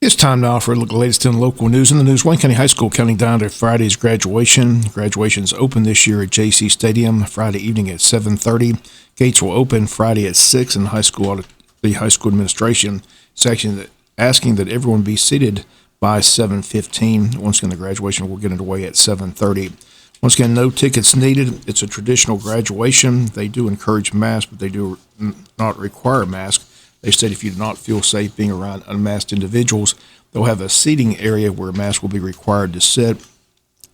It's time now for a look at the latest in local news. In the news, Wayne County High School counting down to Friday's graduation. Graduation's open this year at JC Stadium Friday evening at 7:30. Gates will open Friday at 6, and the high school administration is asking that everyone be seated by 7:15. Once again, the graduation will get underway at 7:30. Once again, no tickets needed. It's a traditional graduation. They do encourage masks, but they do not require masks. They state if you do not feel safe being around unmasked individuals, they'll have a seating area where a mask will be required to sit.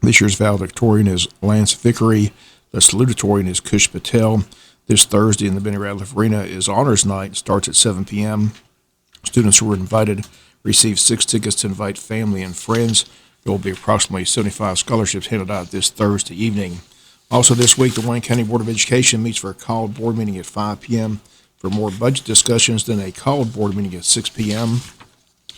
This year's valedictorian is Lance Vickery. The salutatorian is Kush Patel. This Thursday in the Benny Ratliff Arena is Honors Night. It starts at 7 p.m. Students who were invited receive 6 tickets to invite family and friends. There will be approximately 75 scholarships handed out this Thursday evening. Also this week, the Wayne County Board of Education meets for a called board meeting at 5 p.m. For more budget discussions, then a called board meeting at 6 p.m.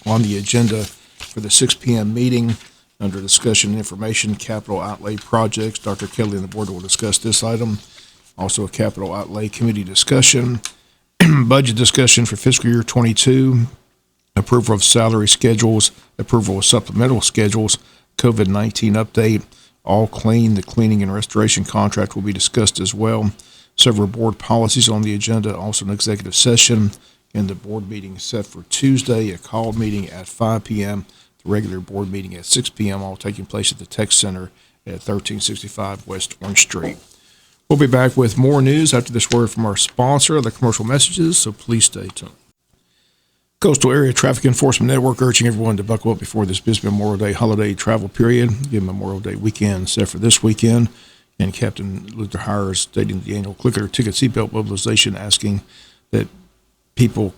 On the agenda for the 6 p.m. meeting, under discussion and information, capital outlay projects. Dr. Kelly and the board will discuss this item. Also a capital outlay committee discussion, budget discussion for fiscal year 22, approval of salary schedules, approval of supplemental schedules, COVID-19 update, all clean. The cleaning and restoration contract will be discussed as well. Several board policies on the agenda, also an executive session, and the board meeting is set for Tuesday, a called meeting at 5 p.m., the regular board meeting at 6 p.m., all taking place at the Tech Center at 1365 West Orange Street. We'll be back with more news after this word from our sponsor, the commercial messages, so please stay tuned. Coastal Area Traffic Enforcement Network urging everyone to buckle up before this busy Memorial Day holiday travel period. Again, Memorial Day weekend set for this weekend. And Captain Luther Hires stating the annual clicker ticket seatbelt mobilization, asking that people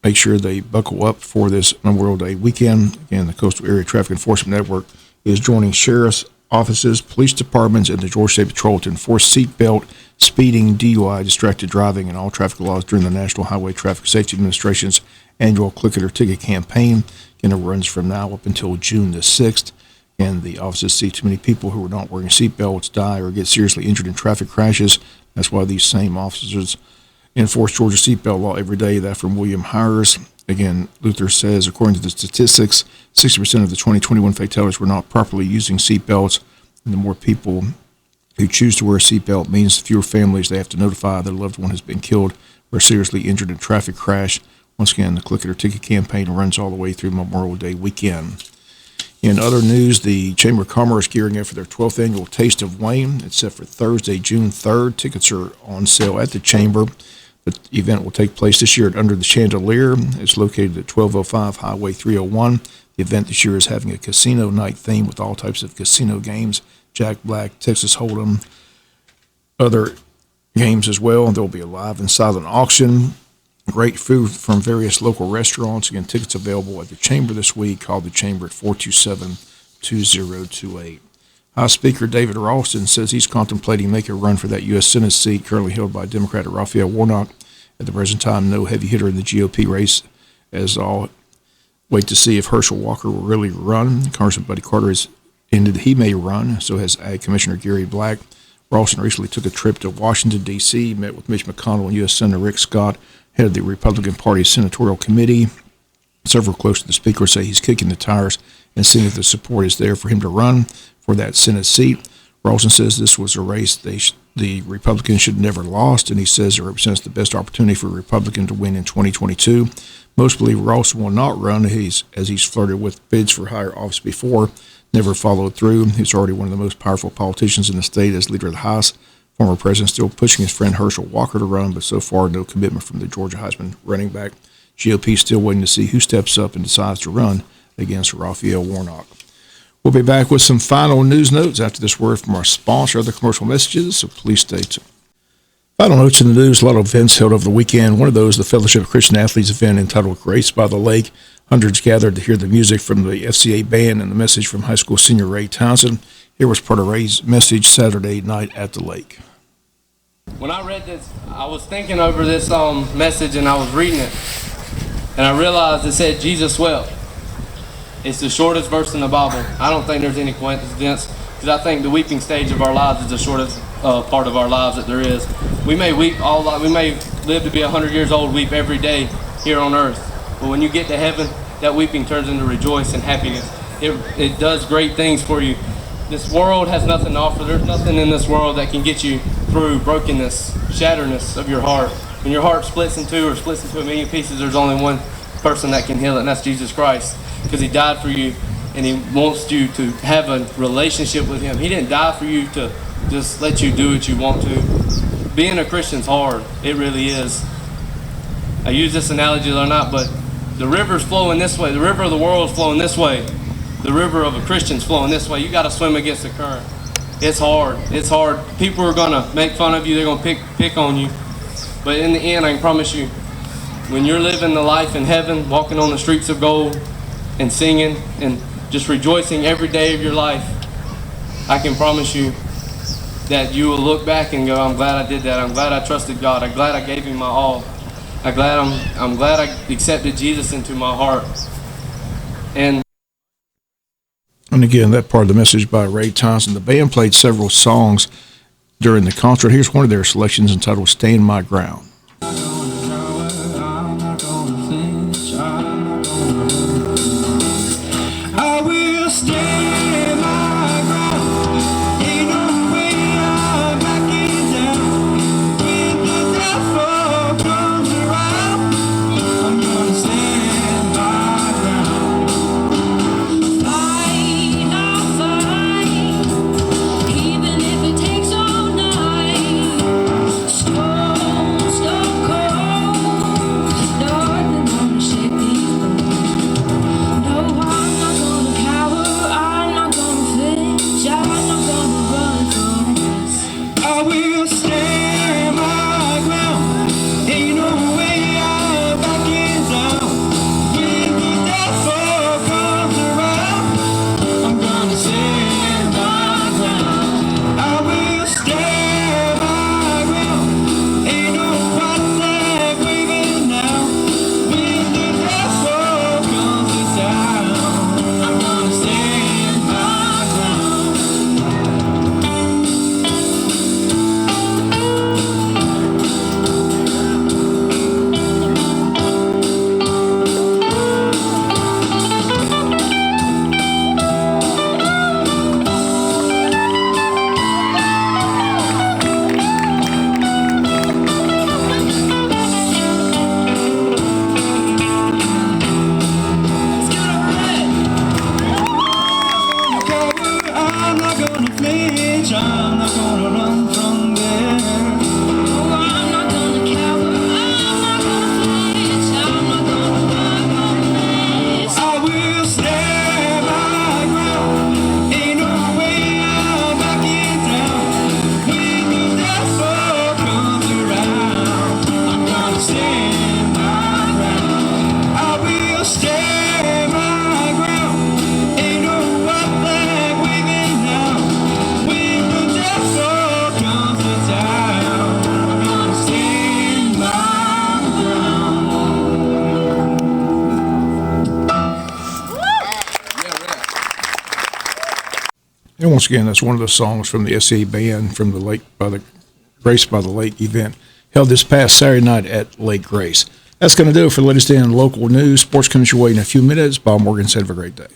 make sure they buckle up for this Memorial Day weekend. Again, the Coastal Area Traffic Enforcement Network is joining sheriff's offices, police departments, and the Georgia State Patrol to enforce seatbelt, speeding, DUI, distracted driving, and all traffic laws during the National Highway Traffic Safety Administration's annual click it or ticket campaign. Again, it runs from now up until June the 6th. And the offices see too many people who are not wearing seatbelts die or get seriously injured in traffic crashes. That's why these same officers enforce Georgia seatbelt law every day. That from William Hires. Again, Luther says, according to the statistics, 60% of the 2021 fatalities were not properly using seatbelts. And the more people who choose to wear a seatbelt means fewer families they have to notify that a loved one has been killed or seriously injured in a traffic crash. Once again, the Click It or Ticket campaign runs all the way through Memorial Day weekend. In other news, the Chamber of Commerce gearing up for their 12th annual Taste of Wayne. It's set for Thursday, June 3rd. Tickets are on sale at the Chamber. The event will take place this year at Under the Chandelier. It's located at 1205 Highway 301. The event this year is having a casino night theme with all types of casino games, Jack Black, Texas Hold'em, other games as well. And there will be a live and silent auction. Great food from various local restaurants. Again, tickets available at the Chamber this week. Call the Chamber at 427-2028. House Speaker David Ralston says he's contemplating making a run for that U.S. Senate seat currently held by Democrat Raphael Warnock. At the present time, no heavy hitter in the GOP race, as I'll wait to see if Herschel Walker will really run. Congressman Buddy Carter has ended he may run, so has Ag Commissioner Gary Black. Ralston recently took a trip to Washington, D.C., met with Mitch McConnell and U.S. Senator Rick Scott, head of the Republican Party Senatorial Committee. Several close to the Speaker say he's kicking the tires and seeing if the support is there for him to run for that Senate seat. Ralston says this was a race the Republicans should never lost, and he says it represents the best opportunity for a Republican to win in 2022. Most believe Ralston will not run as he's flirted with bids for higher office before, never followed through. He's already one of the most powerful politicians in the state as leader of the House. Former president still pushing his friend Herschel Walker to run, but so far no commitment from the Georgia Heisman running back. GOP still waiting to see who steps up and decides to run against Raphael Warnock. We'll be back with some final news notes after this word from our sponsor, the commercial messages, so please stay tuned. Final notes in the news, a lot of events held over the weekend. One of those, the Fellowship of Christian Athletes event entitled Grace by the Lake. Hundreds gathered to hear the music from the FCA band and the message from high school senior Ray Townsend. Here was part of Ray's message Saturday night at the lake. When I read this, I was thinking over this message and I was reading it, and I realized it said Jesus wept. It's the shortest verse in the Bible. I don't think there's any coincidence, because I think the weeping stage of our lives is the shortest part of our lives that there is. We may weep we may live to be 100 years old, weep every day here on earth, but when you get to heaven, that weeping turns into rejoice and happiness. It does great things for you. This world has nothing to offer. There's nothing in this world that can get you through brokenness, shatterness of your heart. When your heart splits in two or splits into a million pieces, there's only one person that can heal it, and that's Jesus Christ, because he died for you, and he wants you to have a relationship with him. He didn't die for you to just let you do what you want to. Being a Christian's hard. It really is. I use this analogy the other night, but the river's flowing this way. The river of the world is flowing this way. The river of a Christian's flowing this way. You got to swim against the current. It's hard. It's hard. People are going to make fun of you. They're going to pick on you. But in the end, I can promise you, when you're living the life in heaven, walking on the streets of gold and singing and just rejoicing every day of your life, I can promise you that you will look back and go, I'm glad I did that. I'm glad I trusted God. I'm glad I gave him my all. I'm glad I accepted Jesus into my heart. And again, that part of the message by Ray Thompson. The band played several songs during the concert. Here's one of their selections entitled Stand My Ground. I will stand my ground. Ain't no way I'm backing down. When the devil comes around, I'm gonna stand my ground. Fight, I'll fight, even if it takes all night. Stone cold, nothing gonna shake these bones. No, I'm not gonna cower, I'm not gonna flinch, I'm not gonna run from this. I will stand my ground. Ain't no way I'm backing down. When the devil comes around, I'm gonna stand my ground. I will stand my ground. Ain't no white flag waving now. When the devil comes to town, I'm gonna stand my ground. I'm not gonna flinch, I'm not gonna run from there. No, I'm not gonna cower, I'm not gonna flinch, I'm not gonna run from this. I will stand my ground. Ain't no way I'm backing down. When the devil comes around, I'm gonna stand my ground. I will stand my ground. Ain't no white flag waving now. When the devil comes to town, I'm gonna stand my ground. And once again, that's one of the songs from the SCA band from the Grace by the Lake event held this past Saturday night at Lake Grace. That's going to do it for the latest in local news. Sports comes your way in a few minutes. Bob Morgan said, have a great day.